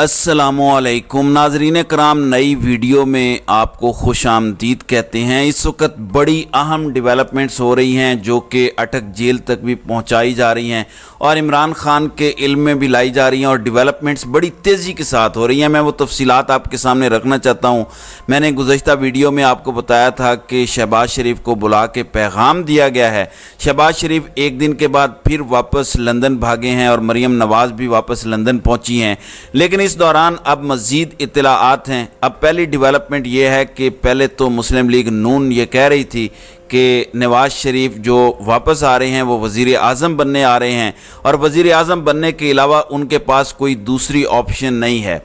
अस्सलामुअलैकुम नाजरीन कराम, नई वीडियो में आपको खुश आमदीद कहते हैं। इस वक्त बड़ी अहम डेवलपमेंट्स हो रही हैं जो कि अटक जेल तक भी पहुंचाई जा रही हैं और इमरान खान के इल्म में भी लाई जा रही हैं और डेवलपमेंट्स बड़ी तेज़ी के साथ हो रही हैं। मैं वो तफसीलात आपके सामने रखना चाहता हूं। मैंने गुज़श्ता वीडियो में आपको बताया था कि शहबाज शरीफ को बुला के पैगाम दिया गया है। शहबाज शरीफ एक दिन के बाद फिर वापस लंदन भागे हैं और मरीम नवाज़ भी वापस लंदन पहुंची हैं, लेकिन इस दौरान अब मज़ीद इत्तलाआत हैं। अब पहली डेवलपमेंट ये है कि पहले तो मुस्लिम लीग नून ये कह रही थी कि नवाज़ शरीफ जो वापस आ रहे हैं वो वज़ीर आज़म बनने आ रहे हैं और वज़ीर आज़म बनने के अलावा उनके पास कोई दूसरी ऑप्शन नहीं है।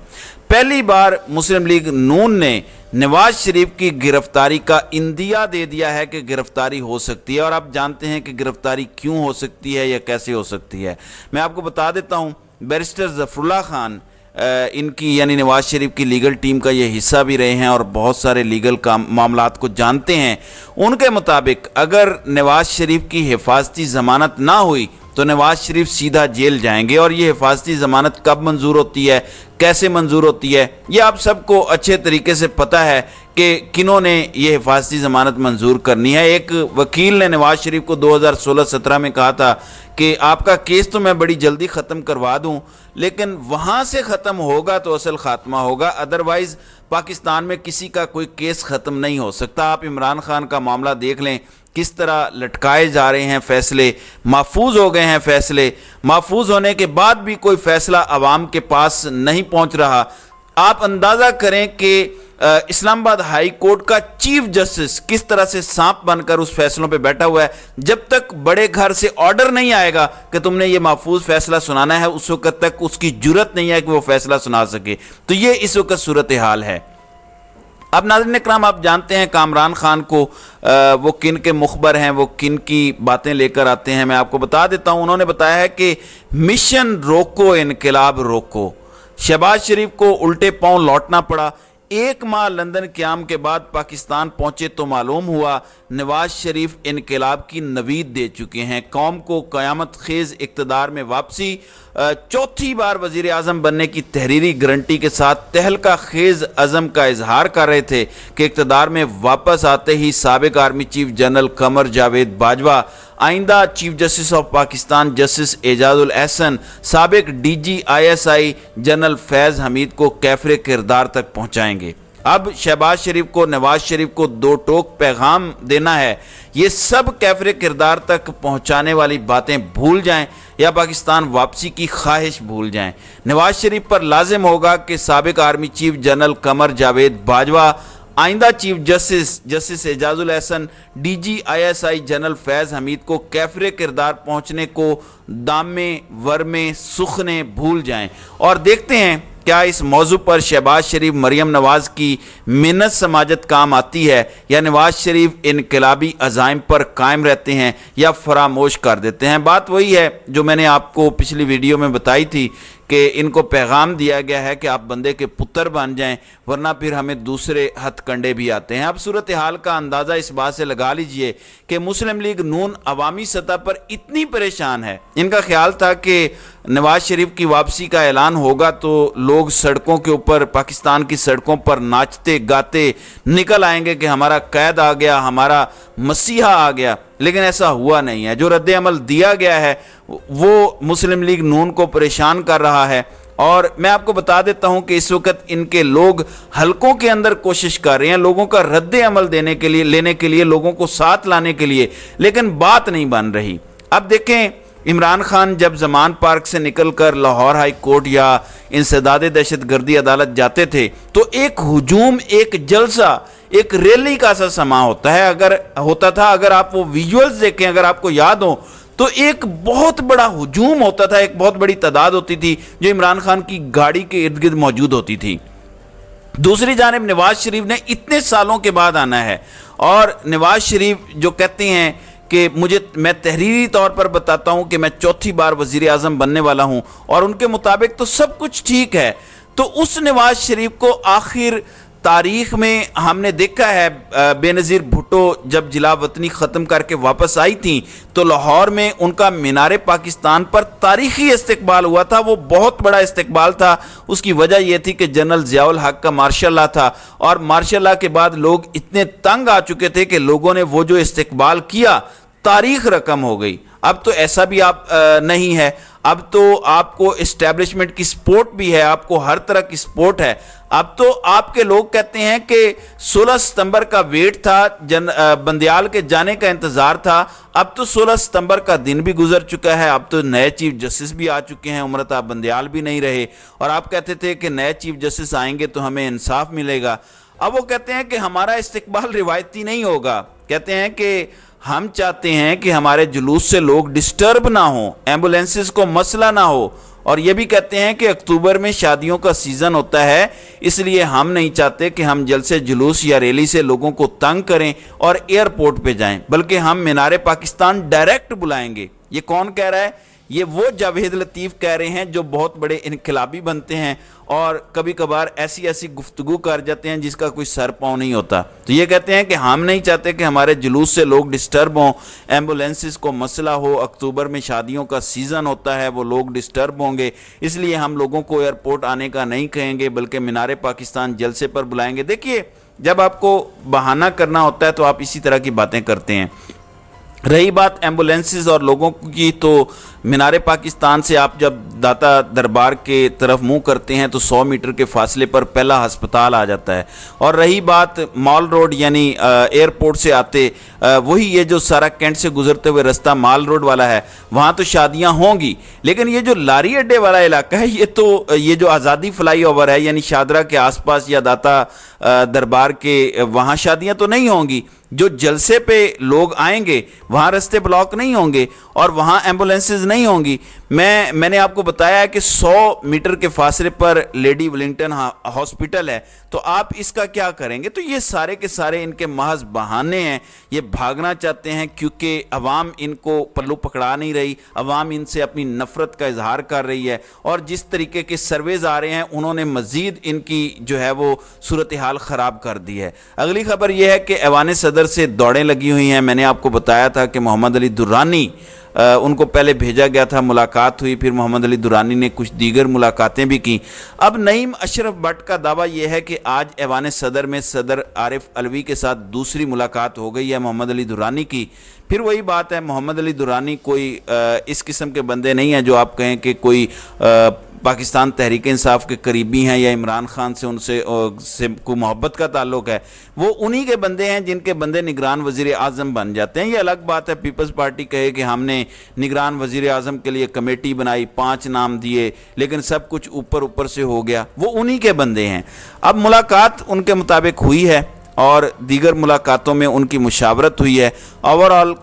पहली बार मुस्लिम लीग नून ने नवाज शरीफ की गिरफ्तारी का इंदिया दे दिया है कि गिरफ्तारी हो सकती है, और आप जानते हैं कि गिरफ्तारी क्यों हो सकती है या कैसे हो सकती है। मैं आपको बता देता हूं, बैरिस्टर ज़फ़रुल्लाह खान इनकी यानी नवाज शरीफ की लीगल टीम का ये हिस्सा भी रहे हैं और बहुत सारे लीगल मामलात को जानते हैं। उनके मुताबिक अगर नवाज शरीफ की हिफाजती ज़मानत ना हुई तो नवाज शरीफ सीधा जेल जाएंगे, और ये हिफाजती ज़मानत कब मंजूर होती है, कैसे मंजूर होती है, ये आप सबको अच्छे तरीके से पता है कि किन्हों ने ये हिफाजती ज़मानत मंजूर करनी है। एक वकील ने नवाज शरीफ को 2016-17 में कहा था कि आपका केस तो मैं बड़ी जल्दी ख़त्म करवा दूं, लेकिन वहाँ से ख़त्म होगा तो असल ख़ात्मा होगा, अदरवाइज़ पाकिस्तान में किसी का कोई केस ख़त्म नहीं हो सकता। आप इमरान खान का मामला देख लें, किस तरह लटकाए जा रहे हैं फैसले, महफूज हो गए हैं फैसले, महफूज होने के बाद भी कोई फैसला आवाम के पास नहीं पहुंच रहा। आप अंदाज़ा करें कि इस्लामाबाद हाई कोर्ट का चीफ जस्टिस किस तरह से सांप बनकर उस फैसलों पे बैठा हुआ है। जब तक बड़े घर से ऑर्डर नहीं आएगा कि तुमने ये महफूज फैसला सुनाना है, उस वक्त तक उसकी जुर्रत नहीं है कि वो फैसला सुना सके। तो ये इस वक्त सूरत हाल है। अब नाज़रीन इकराम, आप जानते हैं कामरान खान को वो किन के मुखबर हैं, वो किन की बातें लेकर आते हैं। मैं आपको बता देता हूं, उन्होंने बताया है कि मिशन रोको इनकलाब रोको। शहबाज शरीफ को उल्टे पांव लौटना पड़ा। एक माह लंदन क़याम के बाद पाकिस्तान पहुंचे तो मालूम हुआ नवाज शरीफ इनकलाब की नवीद दे चुके हैं। कौम को क़यामत खेज़ इक़्तिदार में वापसी, चौथी बार वज़ीर आज़म बनने की तहरीरी गारंटी के साथ तहलका खेज़ अज़म का इजहार कर रहे थे कि इक़्तिदार में वापस आते ही साबिक़ army chief general Qamar Javed Bajwa आइंदा chief justice of Pakistan justice Ijazul Ahsan, साबिक़ DG/ISI जनरल फैज़ हमीद को कैफ़रे किरदार तक पहुँचाएंगे। अब शहबाज शरीफ को, नवाज शरीफ को दो टोक पैगाम देना है, ये सब कैफ़रे किरदार तक पहुँचाने वाली बातें भूल जाएं या पाकिस्तान वापसी की ख्वाहिश भूल जाएं। नवाज शरीफ पर लाजिम होगा कि साबिक़ army chief general Qamar Javed Bajwa, आइंदा chief justice Ijazul Ahsan, DG/ISI general Faiz Hameed को कैफ़रे किरदार पहुँचने को दामे वर्मे सुखने भूल जाएं। और देखते हैं क्या इस मौजू पर शहबाज शरीफ मरीम नवाज़ की मिन्नत समाजत काम आती है या नवाज शरीफ इनकलाबी अज़ाइम पर कायम रहते हैं या फरामोश कर देते हैं। बात वही है जो मैंने आपको पिछली वीडियो में बताई थी कि इनको पैगाम दिया गया है कि आप बंदे के पुत्र बन जाएं, वरना फिर हमें दूसरे हथकंडे भी आते हैं। अब सूरत हाल का अंदाज़ा इस बात से लगा लीजिए कि मुस्लिम लीग नून अवामी सतह पर इतनी परेशान है, इनका ख्याल था कि नवाज शरीफ की वापसी का ऐलान होगा तो लोग सड़कों के ऊपर, पाकिस्तान की सड़कों पर नाचते गाते निकल आएंगे कि हमारा कैद आ गया, हमारा मसीहा आ गया, लेकिन ऐसा हुआ नहीं है। जो रद्द अमल दिया गया है वो मुस्लिम लीग नून को परेशान कर रहा है। और मैं आपको बता देता हूं कि इस वक्त इनके लोग हलकों के अंदर कोशिश कर रहे हैं लोगों का रद्द अमल लेने के लिए, लोगों को साथ लाने के लिए, लेकिन बात नहीं बन रही। अब देखें, इमरान खान जब जमान पार्क से निकलकर लाहौर हाई कोर्ट या इंसदाद दहशतगर्दी अदालत जाते थे तो एक हुजूम, एक जलसा, एक रैली का सा समा होता था। अगर आप वो विजुअल्स देखें, अगर आपको याद हो, तो एक बहुत बड़ा हुजूम होता था, एक बहुत बड़ी तादाद होती थी जो इमरान खान की गाड़ी के इर्द गिर्द मौजूद होती थी। दूसरी जानिब नवाज शरीफ ने इतने सालों के बाद आना है, और नवाज शरीफ जो कहते हैं कि मैं तहरीरी तौर पर बताता हूं कि मैं चौथी बार वज़ीर आज़म बनने वाला हूं, और उनके मुताबिक तो सब कुछ ठीक है। तो उस नवाज शरीफ को आखिर تاریخ میں ہم نے دیکھا ہے بے نظیر بھٹو جب جلا وطنی ختم کر کے واپس آئی تھیں تو لاہور میں ان کا مینار پاکستان پر تاریخی استقبال ہوا تھا. وہ بہت بڑا استقبال تھا. اس کی وجہ یہ تھی کہ جنرل ضیاء الحق کا مارشل لا تھا, اور مارشل لا کے بعد لوگ اتنے تنگ آ چکے تھے کہ لوگوں نے وہ جو استقبال کیا تاریخ رقم ہو گئی. اب تو ایسا بھی آپ نہیں ہے, اب تو آپ کو اسٹیبلشمنٹ کی سپورٹ بھی ہے, آپ کو ہر طرح کی سپورٹ ہے. اب تو آپ کے لوگ کہتے ہیں کہ 16 ستمبر کا ویٹ تھا, بندیال کے جانے کا انتظار تھا. اب تو 16 ستمبر کا دن بھی گزر چکا ہے, اب تو نئے چیف جسٹس بھی آ چکے ہیں, امرتا بندیال بھی نہیں رہے, اور آپ کہتے تھے کہ نئے چیف جسٹس آئیں گے تو ہمیں انصاف ملے گا. اب وہ کہتے ہیں کہ ہمارا استقبال روایتی نہیں ہوگا. کہتے ہیں کہ ہم چاہتے ہیں کہ ہمارے جلوس سے لوگ ڈسٹرب نہ ہوں, ایمبولینسز کو مسئلہ نہ ہو, اور یہ بھی کہتے ہیں کہ اکتوبر میں شادیوں کا سیزن ہوتا ہے, اس لیے ہم نہیں چاہتے کہ ہم جلسے جلوس یا ریلی سے لوگوں کو تنگ کریں اور ایئرپورٹ پہ جائیں, بلکہ ہم مینار پاکستان ڈائریکٹ بلائیں گے. یہ کون کہہ رہا ہے؟ یہ وہ جاوید لطیف کہہ رہے ہیں جو بہت بڑے انقلابی بنتے ہیں اور کبھی کبھار ایسی گفتگو کر جاتے ہیں جس کا کوئی سر پاؤں نہیں ہوتا. تو یہ کہتے ہیں کہ ہم نہیں چاہتے کہ ہمارے جلوس سے لوگ ڈسٹرب ہوں, ایمبولینسز کو مسئلہ ہو, اکتوبر میں شادیوں کا سیزن ہوتا ہے, وہ لوگ ڈسٹرب ہوں گے, اس لیے ہم لوگوں کو ایئرپورٹ آنے کا نہیں کہیں گے بلکہ مینار پاکستان جلسے پر بلائیں گے. دیکھیے, جب آپ کو بہانہ کرنا ہوتا ہے تو آپ اسی طرح کی باتیں کرتے ہیں. رہی بات ایمبولینسز اور لوگوں کی, تو مینار پاکستان سے آپ جب داتا دربار کے طرف منہ کرتے ہیں تو 100 میٹر کے فاصلے پر پہلا ہسپتال آ جاتا ہے. اور رہی بات مال روڈ یعنی ایئرپورٹ سے آتے, وہی یہ جو سارا کینٹ سے گزرتے ہوئے رستہ مال روڈ والا ہے, وہاں تو شادیاں ہوں گی, لیکن یہ جو لاری اڈے والا علاقہ ہے یہ جو آزادی فلائی اوور ہے یعنی شادرہ کے آس پاس یا داتا دربار کے وہاں شادیاں تو نہیں ہوں گی. جو جلسے پہ لوگ آئیں گے وہاں رستے بلاک نہیں ہوں گے اور وہاں ایمبولینسز نہیں ہوں گی. میں نے آپ کو بتایا ہے کہ 100 میٹر کے فاصلے پر لیڈی ولنگٹن ہاسپٹل ہے, تو آپ اس کا کیا کریں گے؟ تو یہ سارے کے سارے ان کے محض بہانے ہیں. یہ بھاگنا چاہتے ہیں کیونکہ عوام ان کو پلو پکڑا نہیں رہی, عوام ان سے اپنی نفرت کا اظہار کر رہی ہے, اور جس طریقے کے سرویز آ رہے ہیں انہوں نے مزید ان کی جو ہے وہ صورتحال خراب کر دی ہے. اگلی خبر یہ ہے کہ ایوان صدر سے دوڑیں لگی ہوئی ہیں. میں نے آپ کو بتایا تھا کہ محمد علی درانی ان کو پہلے بھیجا گیا تھا, ملاقات ہوئی, پھر محمد علی درانی نے کچھ دیگر ملاقاتیں بھی کی. اب نعیم اشرف بٹ کا دعویٰ یہ ہے کہ آج ایوان صدر میں صدر عارف علوی کے ساتھ دوسری ملاقات ہو گئی ہے محمد علی درانی کی. پھر وہی بات ہے, محمد علی درانی کوئی اس قسم کے بندے نہیں ہیں جو آپ کہیں کہ کوئی پاکستان تحریک انصاف کے قریبی ہیں یا عمران خان سے ان سے کوئی محبت کا تعلق ہے. وہ انہی کے بندے ہیں جن کے بندے نگران وزیر اعظم بن جاتے ہیں. یہ الگ بات ہے پیپلز پارٹی کہے کہ ہم نے نگران وزیر اعظم کے لیے کمیٹی بنائی, 5 نام دیے, لیکن سب کچھ اوپر سے ہو گیا. وہ انہی کے بندے ہیں. اب ملاقات ان کے مطابق ہوئی ہے اور دیگر ملاقاتوں میں ان کی مشاورت ہوئی ہے. اوورآل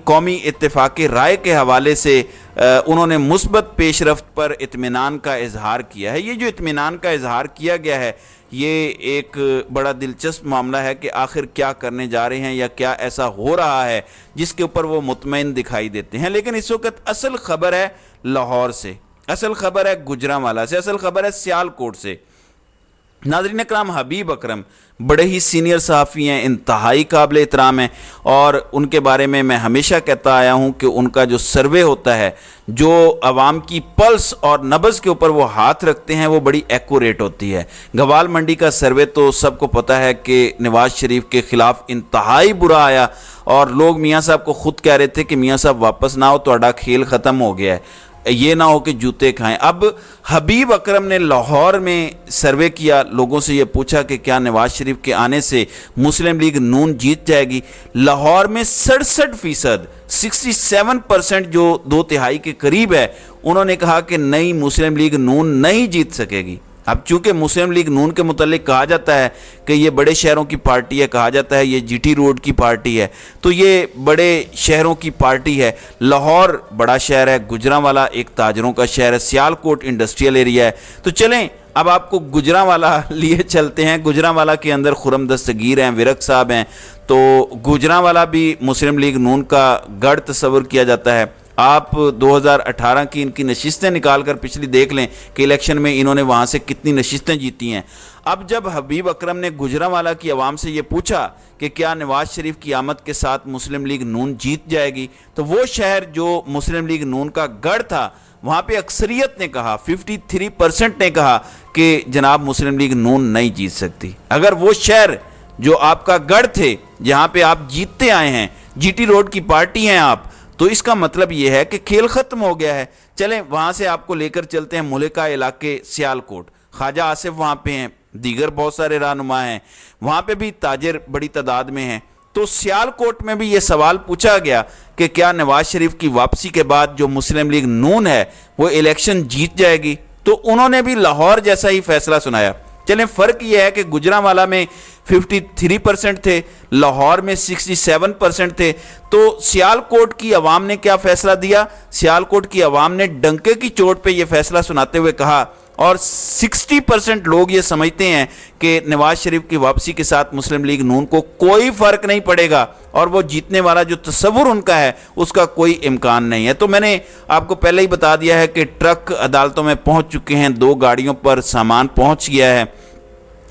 قومی اتفاق رائے کے حوالے سے انہوں نے مثبت پیش رفت پر اطمینان کا اظہار کیا ہے. یہ جو اطمینان کا اظہار کیا گیا ہے یہ ایک بڑا دلچسپ معاملہ ہے کہ آخر کیا کرنے جا رہے ہیں یا کیا ایسا ہو رہا ہے جس کے اوپر وہ مطمئن دکھائی دیتے ہیں. لیکن اس وقت اصل خبر ہے لاہور سے, اصل خبر ہے گجرانوالہ سے, اصل خبر ہے سیالکوٹ سے. ناظرین اکرام, حبیب اکرم بڑے ہی سینئر صحافی ہیں, انتہائی قابل احترام ہیں, اور ان کے بارے میں ہمیشہ کہتا آیا ہوں کہ ان کا جو سروے ہوتا ہے, جو عوام کی پلس اور نبض کے اوپر وہ ہاتھ رکھتے ہیں, وہ بڑی ایکوریٹ ہوتی ہے. گوال منڈی کا سروے تو سب کو پتہ ہے کہ نواز شریف کے خلاف انتہائی برا آیا, اور لوگ میاں صاحب کو خود کہہ رہے تھے کہ میاں صاحب واپس نہ ہو, تہاڈا کھیل ختم ہو گیا ہے, یہ نہ ہو کہ جوتے کھائیں. اب حبیب اکرم نے لاہور میں سروے کیا, لوگوں سے یہ پوچھا کہ کیا نواز شریف کے آنے سے مسلم لیگ نون جیت جائے گی. لاہور میں 67%, 67% جو 2/3 کے قریب ہے, انہوں نے کہا کہ نئی مسلم لیگ نون نہیں جیت سکے گی. اب چونکہ مسلم لیگ نون کے متعلق کہا جاتا ہے کہ یہ بڑے شہروں کی پارٹی ہے, کہا جاتا ہے یہ جی ٹی روڈ کی پارٹی ہے, تو یہ بڑے شہروں کی پارٹی ہے. لاہور بڑا شہر ہے, گجرانوالہ ایک تاجروں کا شہر ہے, سیالکوٹ انڈسٹریل ایریا ہے. تو چلیں اب آپ کو گجرانوالہ لیے چلتے ہیں. گجرانوالہ کے اندر خرم دستگیر ہیں, ورق صاحب ہیں, تو گجرانوالہ بھی مسلم لیگ نون کا گڑھ تصور کیا جاتا ہے. आप 2018 की इनकी नशिस्तें निकाल कर पिछली देख लें कि इलेक्शन में इन्होंने वहाँ से कितनी नशिस्तें जीती हैं। अब जब हबीब अकरम ने गुजरांवाला की आवाम से ये पूछा कि क्या नवाज शरीफ की आमद के साथ मुस्लिम लीग नून जीत जाएगी, तो वो शहर जो मुस्लिम लीग नून का गढ़ था वहाँ पे अक्सरियत ने कहा, 53% ने कहा कि जनाब मुस्लिम लीग नून नहीं जीत सकती। अगर वो शहर जो आपका गढ़ थे, जहाँ पे आप जीतते आए हैं, जीटी रोड की पार्टी हैं आप, तो इसका मतलब ये है कि खेल ख़त्म हो गया है। चलें वहाँ से आपको लेकर चलते हैं मुल्का इलाके सियालकोट। ख्वाजा आसिफ वहाँ पे हैं, दीगर बहुत सारे रहनुमा हैं, वहाँ पे भी ताजिर बड़ी तादाद में हैं। तो सियालकोट में भी ये सवाल पूछा गया कि क्या नवाज शरीफ की वापसी के बाद जो मुस्लिम लीग नून है वो इलेक्शन जीत जाएगी, तो उन्होंने भी लाहौर जैसा ही फैसला सुनाया। चलें फ़र्क ये है कि गुजरांवाला में 53% थे, लाहौर में 67% थे। तो सियालकोट की आवाम ने क्या फ़ैसला दिया? सियालकोट की आवाम ने डंके की चोट पे ये फ़ैसला सुनाते हुए कहा, और 60% लोग ये समझते हैं कि नवाज शरीफ की वापसी के साथ मुस्लिम लीग नून को कोई फ़र्क नहीं पड़ेगा और वो जीतने वाला जो तस्वुर उनका है उसका कोई इम्कान नहीं है। तो मैंने आपको पहले ही बता दिया है कि ट्रक अदालतों में पहुंच चुके हैं, 2 गाड़ियों पर सामान पहुंच गया है,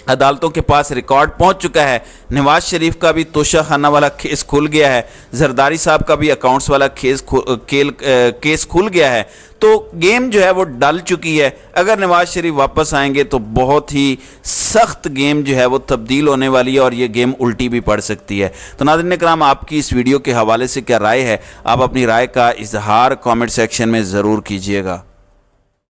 अदालतों के पास रिकॉर्ड पहुंच चुका है। नवाज शरीफ का भी तोशाखाना वाला केस खुल गया है, जरदारी साहब का भी अकाउंट्स वाला केस खुल गया है। तो गेम जो है वो डल चुकी है। अगर नवाज शरीफ वापस आएंगे तो बहुत ही सख्त गेम जो है वो तब्दील होने वाली है और ये गेम उल्टी भी पड़ सकती है। तो नाज़रीन इकराम, आपकी इस वीडियो के हवाले से क्या राय है? आप अपनी राय का इजहार कमेंट सेक्शन में ज़रूर कीजिएगा।